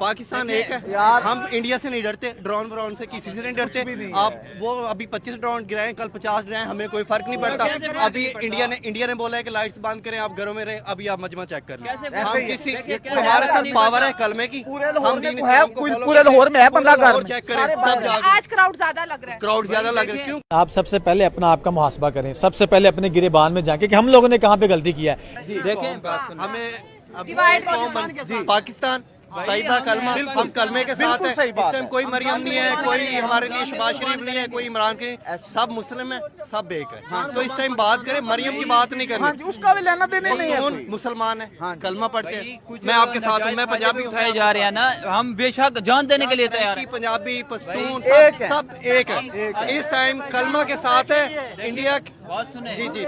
पाकिस्तान एक है यार, हम इंडिया से नहीं डरते, ड्रोन व्रोन से किसी से नहीं डरते। आप वो अभी 25 ड्रोन गिराए, कल 50 गिराए, हमें कोई फर्क नहीं पड़ता। अभी इंडिया ने बोला है कि लाइट्स बंद करें, आप घरों में रहे। अभी आप मजमा चेक कर लें, हम किसी हमारे साथ पावर है कलमे की, हम पूरे लाहौर में है 15 घर चेक करें सब। आज क्राउड ज्यादा लग रहा है, क्राउड ज्यादा लग रहा है। क्यों? आप सबसे पहले अपना आपका मुहासबा करें, सबसे पहले अपने गिरेबान में जाके कि हम लोगों ने कहाँ पे गलती किया है। देखें हमें पाकिस्तान तैयबा कलमा, हम कलमे के साथ है। इस टाइम कोई मरियम नहीं है, कोई हमारे लिए शहबाज शरीफ नहीं है, कोई इमरान के, सब मुस्लिम है, सब एक है। तो इस टाइम बात करें, मरियम की बात नहीं करनी, उसका भी लेना देना नहीं है। मुसलमान है, कलमा पढ़ते हैं, मैं आपके साथ हूँ, मैं पंजाबी उठाए जा रहे हैं ना, हम बेशक जान देने के लिए तैयार हैं। पंजाबी पश्तून सब एक है। इस टाइम कलमा के साथ है इंडिया। जी जी,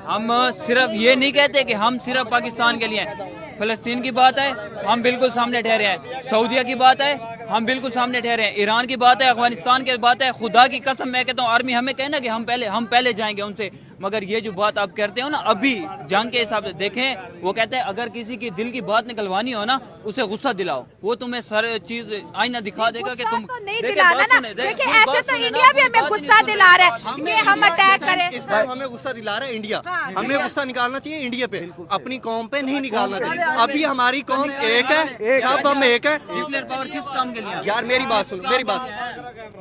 हम सिर्फ ये नहीं कहते कि हम सिर्फ पाकिस्तान के लिए हैं। फलस्तीन की बात है, हम बिल्कुल सामने ठहरे हैं। सऊदीया की बात है, हम बिल्कुल सामने ठहरे हैं। ईरान की बात है, अफगानिस्तान की बात है। खुदा की कसम मैं कहता हूँ, आर्मी हमें कहना कि हम पहले जाएंगे उनसे। मगर ये जो बात आप करते हो ना, अभी जंग के हिसाब से देखें, वो कहते हैं अगर किसी की दिल की बात निकलवानी हो ना, उसे गुस्सा दिलाओ, वो तुम्हें सारे चीज आईना दिखा देगा कि तुम नहीं दिलाना ना। देखिए ऐसे तो इंडिया भी हमें गुस्सा दिला रहा है कि हम अटैक करें। हमें गुस्सा दिला रहा है इंडिया, हमें गुस्सा निकालना चाहिए इंडिया पे, अपनी कौम पे नहीं निकालना चाहिए। अभी हमारी कौम एक है, सब हम एक है। न्यूक्लियर पावर किस काम के लिए? यार मेरी बात सुनो, मेरी बात,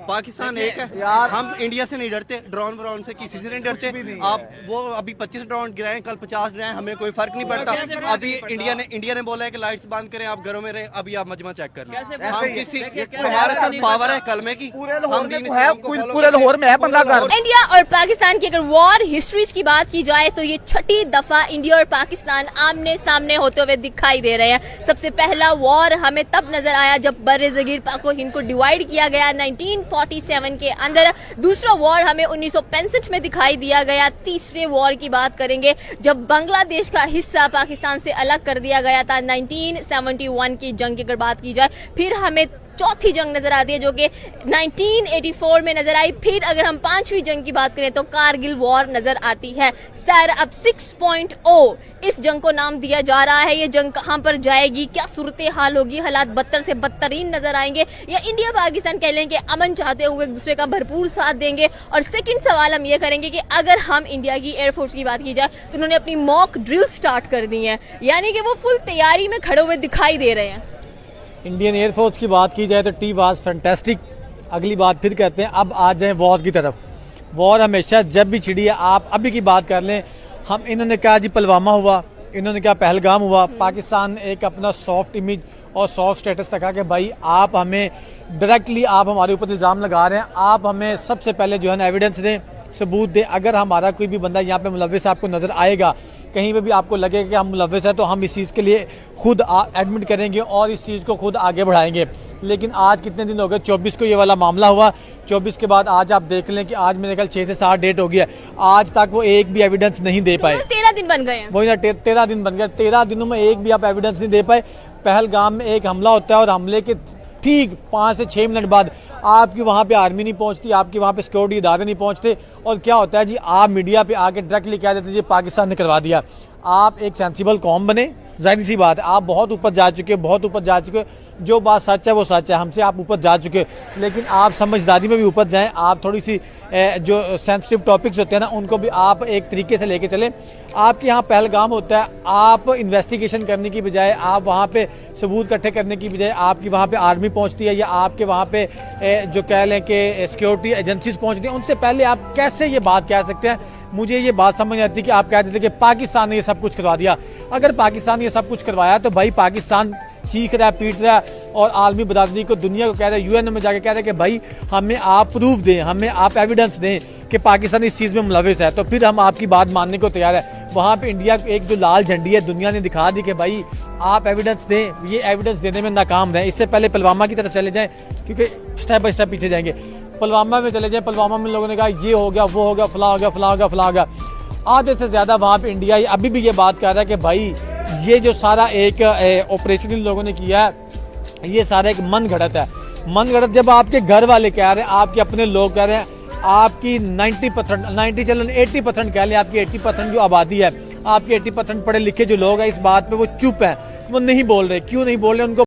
पाकिस्तान एक है यार, हम इंडिया से नहीं डरते, ड्रोन व्रोन से किसी से नहीं डरते। आप वो अभी 25 ड्रोन गिराए, कल 50 गिराए, हमें कोई फर्क नहीं पड़ता। अभी इंडिया ने बोला है कि लाइट्स बंद करें, आप घरों में रहे। अभी आप मजमा चेक कर लें, हम किसी हमारे साथ पावर है कलमे की, हम पूरे लाहौर में है 15 घर। इंडिया और पाकिस्तान की अगर वॉर हिस्ट्रीज की बात की जाए तो ये छठी दफा इंडिया और पाकिस्तान आमने सामने होते हुए दिखाई दे रहे हैं। सबसे पहला वॉर हमें तब नजर आया जब बर्रे-ए-ज़गीर पाक व हिंद को डिवाइड किया गया 1947 के अंदर। दूसरा वॉर हमें 1965 में दिखाई दिया गया। तीसरे वॉर की बात करेंगे जब बांग्लादेश का हिस्सा पाकिस्तान से अलग कर दिया गया था 1971 की जंग की अगर बात की जाए। फिर हमें चौथी जंग नजर आती है जो कि 1984 में नजर आई। फिर अगर हम पांचवी जंग की बात करें तो कारगिल वॉर नजर आती है। सर अब 6.0 इस जंग को नाम दिया जा रहा है। ये जंग कहां पर जाएगी, क्या सूरत हाल होगी, हालात बदतर से बदतरीन नजर आएंगे, या इंडिया पाकिस्तान कह लेंगे अमन चाहते हुए एक दूसरे का भरपूर साथ देंगे। और सेकंड सवाल हम ये करेंगे कि अगर हम इंडिया की एयरफोर्स की बात की जाए तो उन्होंने अपनी मॉक ड्रिल स्टार्ट कर दी है, यानी कि वो फुल तैयारी में खड़े हुए दिखाई दे रहे हैं। इंडियन एयरफोर्स की बात की जाए तो टी वाज फैंटास्टिक। अगली बात फिर कहते हैं, अब आ जाए वॉर की तरफ। वॉर हमेशा जब भी छिड़ी है, आप अभी की बात कर लें, हम इन्होंने कहा जी पुलवामा हुआ, इन्होंने कहा पहलगाम हुआ। पाकिस्तान ने एक अपना सॉफ्ट इमेज और सॉफ्ट स्टेटस रखा कि भाई आप हमें डायरेक्टली आप हमारे ऊपर इल्ज़ाम लगा रहे हैं, आप हमें सबसे पहले जो है ना एविडेंस दें, सबूत दें। अगर हमारा कोई भी बंदा यहाँ पे मुलव्विस आपको नजर आएगा, कहीं पे भी आपको लगेगा कि हम मुलव्विस है, तो हम इस चीज़ के लिए खुद एडमिट करेंगे और इस चीज़ को खुद आगे बढ़ाएंगे। लेकिन आज कितने दिन हो गए, 24 को ये वाला मामला हुआ, 24 के बाद आज आप देख लें कि आज मेरे ख्याल 6 से 7 डेट हो गया, आज तक वो एक भी एविडेंस नहीं दे पाए। 13 दिन बन गए हैं। वही ना, 13 दिन बन गए। 13 दिनों में एक भी आप एविडेंस नहीं दे पाए। पहलगाम में एक हमला होता है और हमले के ठीक 5 से 6 मिनट बाद आपकी वहाँ पे आर्मी नहीं पहुँचती, आपकी वहाँ पे सिक्योरिटी इदारे नहीं पहुँचते, और क्या होता है जी, आप मीडिया पे आके डायरेक्टली कह देते जी पाकिस्तान ने करवा दिया। आप एक सेंसिबल कौम बने, जाहिर सी बात है आप बहुत ऊपर जा चुके हो, बहुत ऊपर जा चुके हो। जो बात सच है वो सच है, हमसे आप ऊपर जा चुके हो, लेकिन आप समझदारी में भी ऊपर जाएं। आप थोड़ी सी जो सेंसिटिव टॉपिक्स होते हैं ना, उनको भी आप एक तरीके से लेके चलें। आपके यहाँ पहलगाम होता है, आप इन्वेस्टिगेशन करने की बजाय, आप वहाँ पे सबूत इकट्ठे करने की बजाय आपकी वहाँ पे आर्मी पहुँचती है, या आपके वहाँ पे जो कह लें कि सिक्योरिटी एजेंसीज पहुँचती हैं, उनसे पहले आप कैसे ये बात कह सकते हैं? मुझे ये बात समझ आती कि आप कह देते कि पाकिस्तान ने ये सब कुछ करवा दिया। अगर पाकिस्तान ने ये सब कुछ करवाया तो भाई पाकिस्तान चीख रहा है, पीट रहा है, और आलमी बरादरी को, दुनिया को कह रहा है, यूएन में जाके कह रहा है कि भाई हमें आप प्रूफ दें, हमें आप एविडेंस दें कि पाकिस्तान इस चीज़ में मुलविस है, तो फिर हम आपकी बात मानने को तैयार है। वहाँ पे इंडिया को एक जो लाल झंडी है दुनिया ने दिखा दी कि भाई आप एविडेंस दें। ये एविडेंस देने में नाकाम रहे। इससे पहले पुलवामा की तरफ चले जाएं, क्योंकि स्टेप बाय स्टेप पीछे जाएंगे। पुलवामा में चले जाएं, पुलवामा में लोगों ने कहा ये हो गया, वो हो गया, फला हो गया, फला हो गया, फला हो गया। आधे से ज़्यादा वहाँ पे इंडिया अभी भी ये बात कर रहा है कि भाई ये जो सारा एक ऑपरेशन इन लोगों ने किया है, ये सारा एक मन घड़त है। मन घड़त जब आपके घर वाले कह रहे हैं, आपके अपने लोग कह रहे हैं, आपकी 80% कह लें, आपकी 80% जो आबादी है, आपके 80% पढ़े लिखे जो लोग हैं, इस बात पे वो चुप है, वो नहीं बोल रहे। क्यों नहीं बोल रहे? उनको